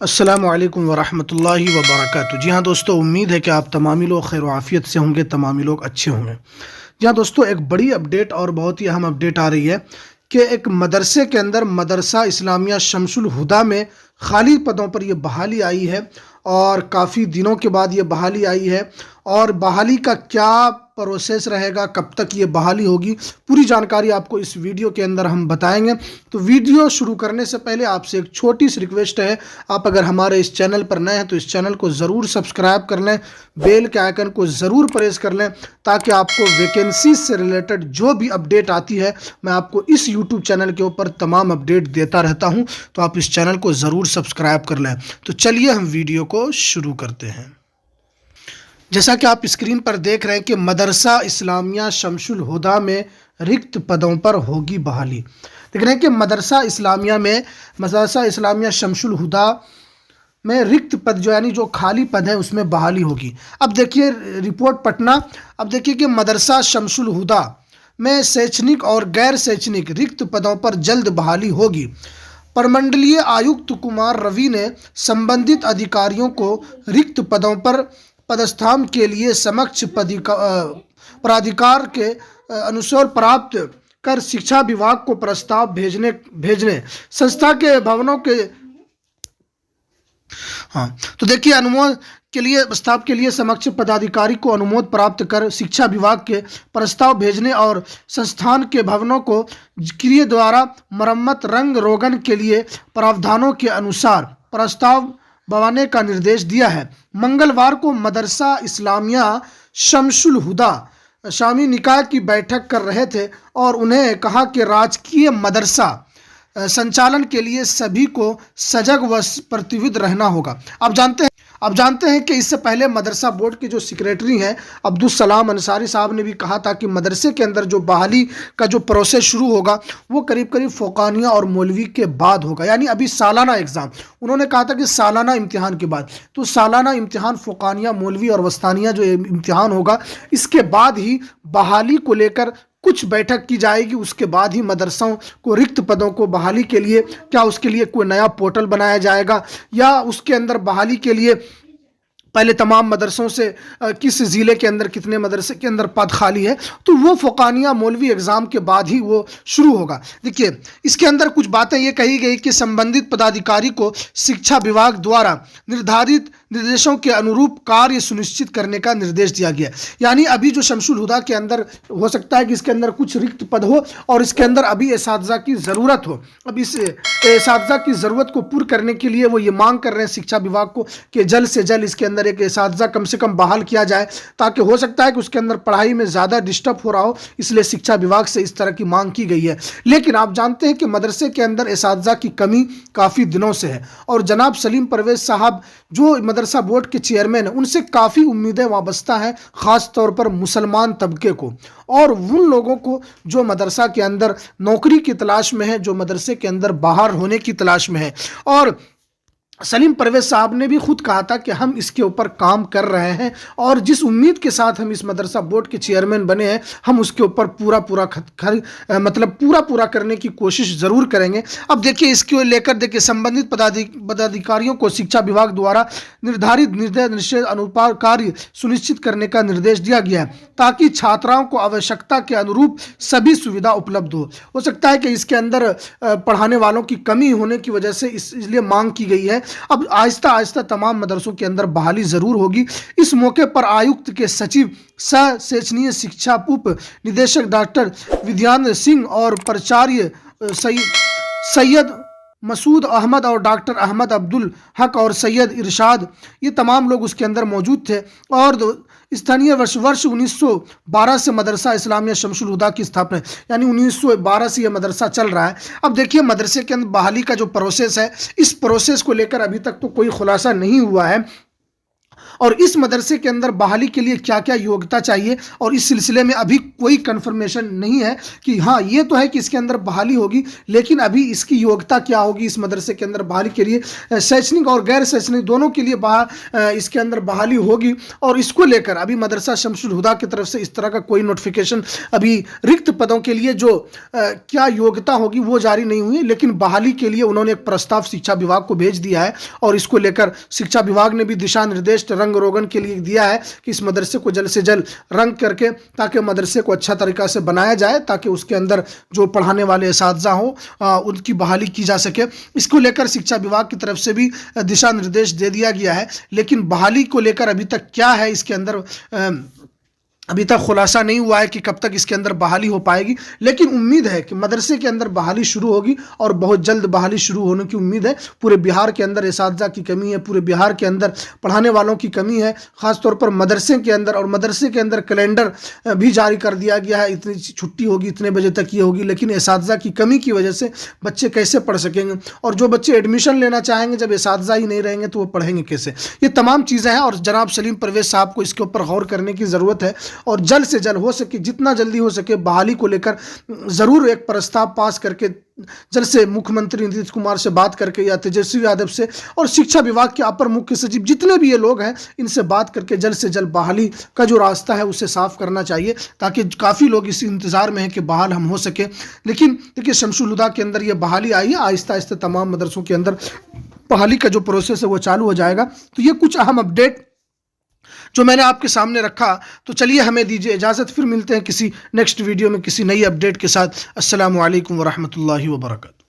अस्सलामु अलैकुम वरहमतुल्लाहि वबरकातुहू। जी हाँ दोस्तों, उम्मीद है कि आप तमामी लोग खैर आफ़ियत से होंगे, तमामी लोग अच्छे होंगे। जी हाँ दोस्तों, एक बड़ी अपडेट और बहुत ही अहम अपडेट आ रही है कि एक मदरसे के अंदर मदरसा इस्लामिया शमसुल हुदा में खाली पदों पर यह बहाली आई है और काफ़ी दिनों के बाद ये बहाली आई है। और बहाली का क्या प्रोसेस रहेगा, कब तक ये बहाली होगी, पूरी जानकारी आपको इस वीडियो के अंदर हम बताएंगे। तो वीडियो शुरू करने से पहले आपसे एक छोटी सी रिक्वेस्ट है, आप अगर हमारे इस चैनल पर नए हैं तो इस चैनल को ज़रूर सब्सक्राइब कर लें, बेल के आइकन को ज़रूर प्रेस कर लें ताकि आपको वैकेंसी से रिलेटेड जो भी अपडेट आती है मैं आपको इस यूट्यूब चैनल के ऊपर तमाम अपडेट देता रहता हूं। तो आप इस चैनल को ज़रूर सब्सक्राइब कर लें। तो चलिए हम वीडियो को शुरू करते हैं। जैसा कि आप स्क्रीन पर देख रहे हैं कि मदरसा इस्लामिया शमसुल हुदा में रिक्त पदों पर होगी बहाली। देख रहे हैं कि मदरसा इस्लामिया शमसुल हुदा में रिक्त पद जो यानी जो खाली पद है उसमें बहाली होगी। अब देखिए रिपोर्ट पटना। अब देखिए कि मदरसा शमसुल हुदा में शैक्षणिक और गैर शैक्षणिक रिक्त पदों पर जल्द बहाली होगी। प्रमंडलीय आयुक्त कुमार रवि ने संबंधित अधिकारियों को रिक्त पदों पर पदस्थान के लिए समक्ष प्राधिकार के अनुसार प्राप्त कर शिक्षा विभाग को प्रस्ताव भेजने संस्था के भवनों के तो देखिए अनुमोदन के लिए प्रस्ताव के लिए समक्ष पदाधिकारी को अनुमोदन प्राप्त कर शिक्षा विभाग के प्रस्ताव भेजने और संस्थान के भवनों को क्रिया द्वारा मरम्मत रंग रोगन के लिए प्रावधानों के अनुसार प्रस्ताव बनवाने का निर्देश दिया है। मंगलवार को मदरसा इस्लामिया शमसुल हुदा शामी निकाय की बैठक कर रहे थे और उन्हें कहा कि राजकीय मदरसा संचालन के लिए सभी को सजग व प्रतिविध रहना होगा। आप जानते हैं कि इससे पहले मदरसा बोर्ड के जो सेक्रेटरी हैं अब्दुल सलाम अंसारी साहब ने भी कहा था कि मदरसे के अंदर जो बहाली का जो प्रोसेस शुरू होगा वो करीब करीब फ़ौकानिया और मौलवी के बाद होगा, यानी अभी सालाना एग्ज़ाम। उन्होंने कहा था कि सालाना इम्तिहान के बाद, तो सालाना इम्तिहान फ़ौकानिया, मौलवी और वस्तानिया जो इम्तिहान होगा इसके बाद ही बहाली को लेकर कुछ बैठक की जाएगी। उसके बाद ही मदरसों को रिक्त पदों को बहाली के लिए क्या उसके लिए कोई नया पोर्टल बनाया जाएगा या उसके अंदर बहाली के लिए पहले तमाम मदरसों से किस ज़िले के अंदर कितने मदरसे के अंदर पद खाली है, तो वो फ़ौकानिया मौलवी एग्ज़ाम के बाद ही वो शुरू होगा। देखिए इसके अंदर कुछ बातें ये कही गई कि संबंधित पदाधिकारी को शिक्षा विभाग द्वारा निर्धारित निर्देशों के अनुरूप कार्य सुनिश्चित करने का निर्देश दिया गया। यानी अभी जो शमसुल हुदा के अंदर हो सकता है कि इसके अंदर कुछ रिक्त पद हो और इसके अंदर अभी एसातिज़ा की ज़रूरत हो। अब इस एसातिज़ा की ज़रूरत को पूर्ण करने के लिए वो ये मांग कर रहे हैं शिक्षा विभाग को कि जल्द से जल्द इसके अंदर एक एसातिज़ा कम से कम बहाल किया जाए, ताकि हो सकता है कि उसके अंदर पढ़ाई में ज़्यादा डिस्टर्ब हो रहा हो, इसलिए शिक्षा विभाग से इस तरह की मांग की गई है। लेकिन आप जानते हैं कि मदरसे के अंदर एसातिज़ा की कमी काफ़ी दिनों से है और जनाब सलीम परवेज़ साहब जो मदरसा बोर्ड के चेयरमैन हैं उनसे काफ़ी उम्मीदें वाबस्ता हैं, ख़ास तौर पर मुसलमान तबके को और उन लोगों को जो मदरसा के अंदर नौकरी की तलाश में है, जो मदरसे के अंदर बाहर होने की तलाश में है। और सलीम परवेज़ साहब ने भी खुद कहा था कि हम इसके ऊपर काम कर रहे हैं और जिस उम्मीद के साथ हम इस मदरसा बोर्ड के चेयरमैन बने हैं हम उसके ऊपर पूरा पूरा करने की कोशिश ज़रूर करेंगे। अब देखिए इसको लेकर देखिए संबंधित पदाधिकारियों को शिक्षा विभाग द्वारा निर्धारित निषेध अनुसार कार्य सुनिश्चित करने का निर्देश दिया गया है ताकि छात्राओं को आवश्यकता के अनुरूप सभी सुविधा उपलब्ध हो सकता है कि इसके अंदर पढ़ाने वालों की कमी होने की वजह से इसलिए मांग की गई है। अब आहिस्ता आहिस्ता तमाम मदरसों के अंदर बहाली ज़रूर होगी। इस मौके पर आयुक्त के सचिव सह शैक्षणिक शिक्षा उप निदेशक डॉक्टर विद्यानंद सिंह और प्राचार्य सैयद मसूद अहमद और डॉक्टर अहमद अब्दुल हक और सैयद इरशाद, ये तमाम लोग उसके अंदर मौजूद थे। और स्थानीय वर्ष 1912 से मदरसा इस्लामिया शमसुल हुदा की स्थापना, यानी 1912 से यह मदरसा चल रहा है। अब देखिए मदरसे के अंदर बहाली का जो प्रोसेस है, इस प्रोसेस को लेकर अभी तक तो कोई खुलासा नहीं हुआ है और इस मदरसे के अंदर बहाली के लिए क्या क्या योग्यता चाहिए, और इस सिलसिले में अभी कोई कंफर्मेशन नहीं है कि हाँ ये तो है कि इसके अंदर बहाली होगी, लेकिन अभी इसकी योग्यता क्या होगी इस मदरसे के अंदर बहाली के लिए। शैक्षणिक और गैर शैक्षणिक दोनों के लिए इसके अंदर बहाली होगी, और इसको लेकर अभी मदरसा शमसुल हुदा की तरफ से इस तरह का कोई नोटिफिकेशन अभी रिक्त पदों के लिए जो क्या योग्यता होगी वो जारी नहीं हुई, लेकिन बहाली के लिए उन्होंने एक प्रस्ताव शिक्षा विभाग को भेज दिया है, और इसको लेकर शिक्षा विभाग ने भी दिशा निर्देश रंग रोगन के लिए दिया है कि इस मदरसे को जल्द से जल्द रंग करके ताकि मदरसे को अच्छा तरीका से बनाया जाए, ताकि उसके अंदर जो पढ़ाने वाले असातिज़ा हो उनकी बहाली की जा सके। इसको लेकर शिक्षा विभाग की तरफ से भी दिशा निर्देश दे दिया गया है, लेकिन बहाली को लेकर अभी तक क्या है इसके अंदर अभी तक खुलासा नहीं हुआ है कि कब तक इसके अंदर बहाली हो पाएगी, लेकिन उम्मीद है कि मदरसे के अंदर बहाली शुरू होगी और बहुत जल्द बहाली शुरू होने की उम्मीद है। पूरे बिहार के अंदर असातिज़ा की कमी है, पूरे बिहार के अंदर पढ़ाने वालों की कमी है, ख़ासतौर पर मदरसे के अंदर, और मदरसे के अंदर कैलेंडर भी जारी कर दिया गया है, इतनी छुट्टी होगी, इतने बजे तक ये होगी, लेकिन असातिज़ा की कमी की वजह से बच्चे कैसे पढ़ सकेंगे, और जो बच्चे एडमिशन लेना चाहेंगे जब असातिज़ा ही नहीं रहेंगे तो वो पढ़ेंगे कैसे। ये तमाम चीज़ें हैं, और जनाब सलीम परवेज़ साहब को इसके ऊपर गौर करने की ज़रूरत है, और जल्द से जल्द हो सके, जितना जल्दी हो सके बहाली को लेकर ज़रूर एक प्रस्ताव पास करके जल्द से मुख्यमंत्री नीतीश कुमार से बात करके या तेजस्वी यादव से और शिक्षा विभाग के अपर मुख्य सचिव जितने भी ये लोग हैं इनसे बात करके जल्द से जल्द बहाली का जो रास्ता है उसे साफ करना चाहिए, ताकि काफ़ी लोग इस इंतज़ार में हैं कि बहाल हम हो सके। लेकिन देखिए शमसुल हुदा के अंदर ये बहाली आई है, आहिस्ता आहिस्ता तमाम मदरसों के अंदर बहाली का जो प्रोसेस है वो चालू हो जाएगा। तो ये कुछ अहम अपडेट जो मैंने आपके सामने रखा। तो चलिए हमें दीजिए इजाज़त, फिर मिलते हैं किसी नेक्स्ट वीडियो में किसी नई अपडेट के साथ। अस्सलामु अलैकुम वरहमतुल्लाहि वबरकातुहू।